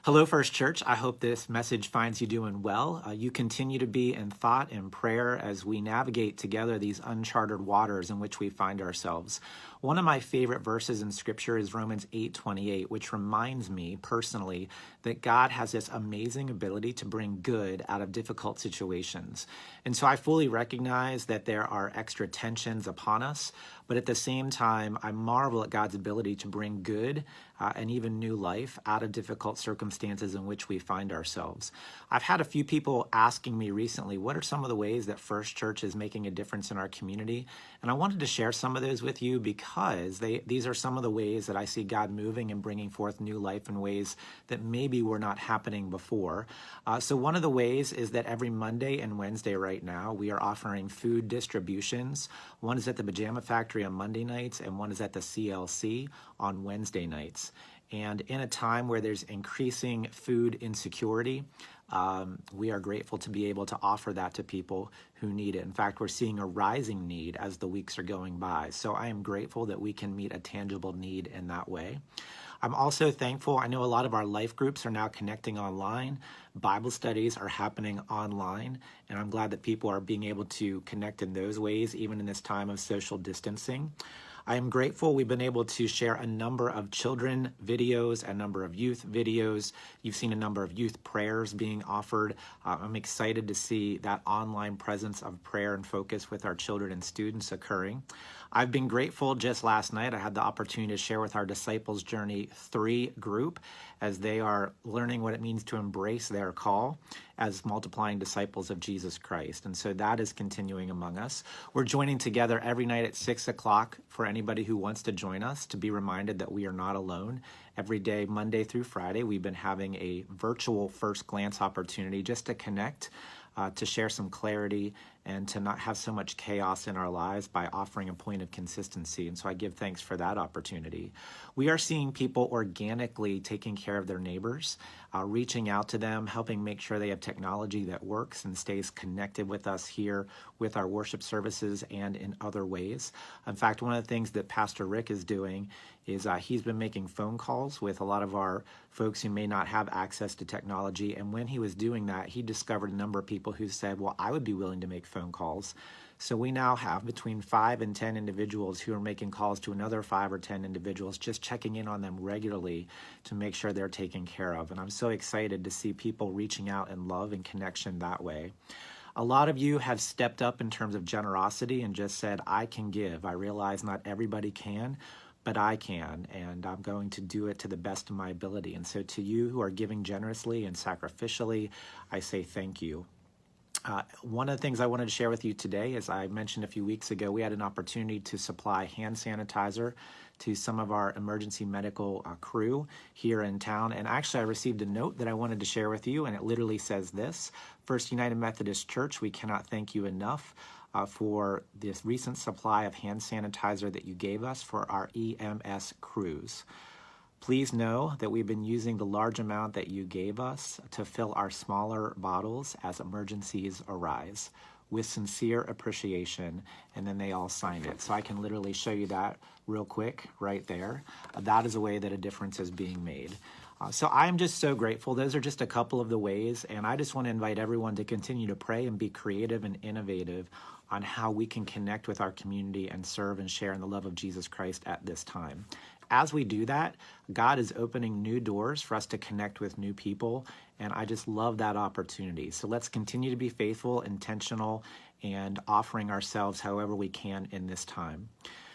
Hello, First Church. I hope this message finds you doing well. You continue to be in thought and prayer as we navigate together these uncharted waters in which we find ourselves. One of my favorite verses in Scripture is Romans 8:28, which reminds me personally that God has this amazing ability to bring good out of difficult situations. And so I fully recognize that there are extra tensions upon us, but at the same time, I marvel at God's ability to bring good and even new life out of difficult circumstances in which we find ourselves. I've had a few people asking me recently, what are some of the ways that First Church is making a difference in our community? And I wanted to share some of those with you because these are some of the ways that I see God moving and bringing forth new life in ways that maybe were not happening before. So one of the ways is that every Monday and Wednesday right now, we are offering food distributions. One is at the Pajama Factory on Monday nights, and one is at the CLC on Wednesday nights. And in a time where there's increasing food insecurity, we are grateful to be able to offer that to people who need it. In fact, we're seeing a rising need as the weeks are going by. So I am grateful that we can meet a tangible need in that way. I'm also thankful. I know a lot of our life groups are now connecting online. Bible studies are happening online, and I'm glad that people are being able to connect in those ways, even in this time of social distancing. I am grateful we've been able to share a number of children videos, a number of youth videos. You've seen a number of youth prayers being offered. I'm excited to see that online presence of prayer and focus with our children and students occurring. I've been grateful. Just last night, I had the opportunity to share with our Disciples Journey 3 group as they are learning what it means to embrace their call as multiplying disciples of Jesus Christ. And so that is continuing among us. We're joining together every night at 6 o'clock for anybody who wants to join us to be reminded that we are not alone. Every day, Monday through Friday, we've been having a virtual first glance opportunity just to connect, to share some clarity, and to not have so much chaos in our lives by offering a point of consistency. And so I give thanks for that opportunity. We are seeing people organically taking care of their neighbors, reaching out to them, helping make sure they have technology that works and stays connected with us here with our worship services and in other ways. In fact, one of the things that Pastor Rick is doing is he's been making phone calls with a lot of our folks who may not have access to technology. And when he was doing that, he discovered a number of people who said, well, I would be willing to make phone calls. So we now have between 5 and 10 individuals who are making calls to another 5 or 10 individuals, just checking in on them regularly to make sure they're taken care of. And I'm so excited to see people reaching out in love and connection that way. A lot of you have stepped up in terms of generosity and just said, I can give. I realize not everybody can, but I can, and I'm going to do it to the best of my ability. And so to you who are giving generously and sacrificially, I say thank you. One of the things I wanted to share with you today, as I mentioned a few weeks ago, we had an opportunity to supply hand sanitizer to some of our emergency medical crew here in town. And actually, I received a note that I wanted to share with you, and it literally says this: First United Methodist Church, we cannot thank you enough for this recent supply of hand sanitizer that you gave us for our EMS crews. Please know that we've been using the large amount that you gave us to fill our smaller bottles as emergencies arise. With sincere appreciation. And then they all signed it. So I can literally show you that real quick right there. That is a way that a difference is being made. So I'm just so grateful. Those are just a couple of the ways. And I just want to invite everyone to continue to pray and be creative and innovative on how we can connect with our community and serve and share in the love of Jesus Christ at this time. As we do that, God is opening new doors for us to connect with new people, and I just love that opportunity. So let's continue to be faithful, intentional, and offering ourselves however we can in this time.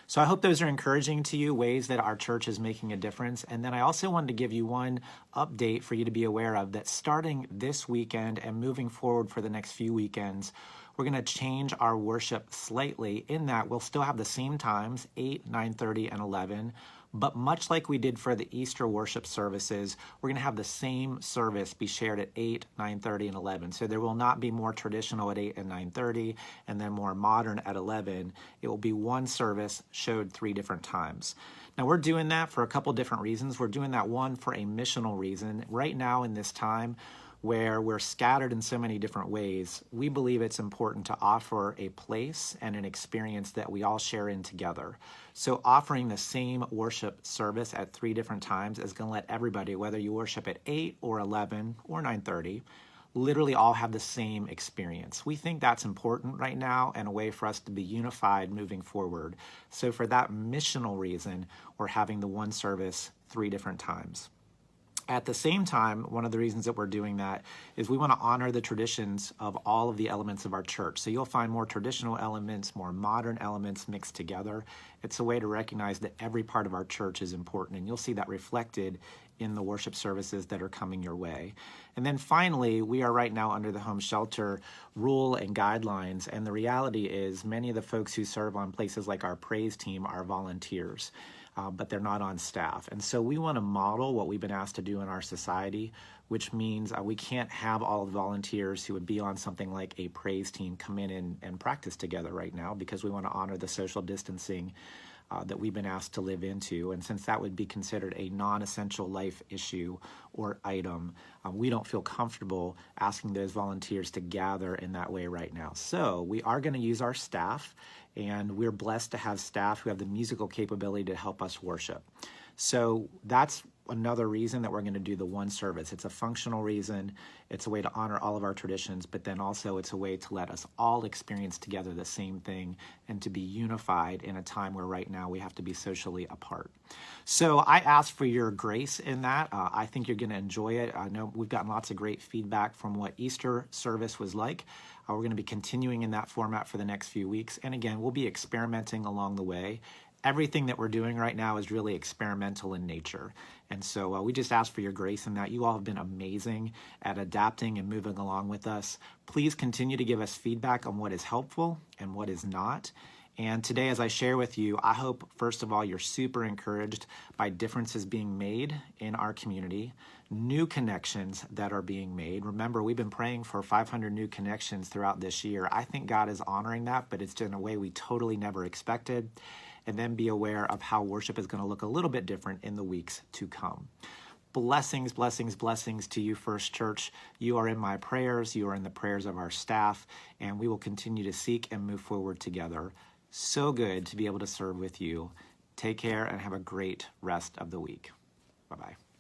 So I hope those are encouraging to you, ways that our church is making a difference. And then I also wanted to give you one update for you to be aware of, that starting this weekend and moving forward for the next few weekends, we're going to change our worship slightly in that we'll still have the same times, 8, 9:30, and 11. But much like we did for the Easter worship services, we're going to have the same service be shared at 8, 9:30, and 11. So there will not be more traditional at 8 and 9:30 and then more modern at 11. It will be one service showed 3 different times. Now, we're doing that for a couple different reasons. We're doing that, one, for a missional reason. Right now in this time, where we're scattered in so many different ways, we believe it's important to offer a place and an experience that we all share in together. So offering the same worship service at 3 different times is going to let everybody, whether you worship at 8 or 11 or 9:30, literally all have the same experience. We think that's important right now and a way for us to be unified moving forward. So for that missional reason, we're having the one service 3 different times. At the same time, one of the reasons that we're doing that is we want to honor the traditions of all of the elements of our church. So you'll find more traditional elements, more modern elements mixed together. It's a way to recognize that every part of our church is important, and you'll see that reflected in the worship services that are coming your way. And then finally, we are right now under the home shelter rule and guidelines, and the reality is many of the folks who serve on places like our praise team are volunteers. But they're not on staff. And so we want to model what we've been asked to do in our society, which means we can't have all the volunteers who would be on something like a praise team come in and practice together right now, because we want to honor the social distancing that we've been asked to live into. And since that would be considered a non-essential life issue or item, we don't feel comfortable asking those volunteers to gather in that way right now. So we are going to use our staff, and we're blessed to have staff who have the musical capability to help us worship. So that's another reason that we're going to do the one service. It's a functional reason. It's a way to honor all of our traditions, but then also it's a way to let us all experience together the same thing and to be unified in a time where right now we have to be socially apart. So I ask for your grace in that. I think you're going to enjoy it. I know we've gotten lots of great feedback from what Easter service was like. We're going to be continuing in that format for the next few weeks. And again, we'll be experimenting along the way. Everything that we're doing right now is really experimental in nature. And so we just ask for your grace in that. You all have been amazing at adapting and moving along with us. Please continue to give us feedback on what is helpful and what is not. And today, as I share with you, I hope, first of all, you're super encouraged by differences being made in our community, new connections that are being made. Remember, we've been praying for 500 new connections throughout this year. I think God is honoring that, but it's in a way we totally never expected. And then be aware of how worship is going to look a little bit different in the weeks to come. Blessings, blessings, blessings to you, First Church. You are in my prayers. You are in the prayers of our staff, and we will continue to seek and move forward together. So good to be able to serve with you. Take care and have a great rest of the week. Bye-bye.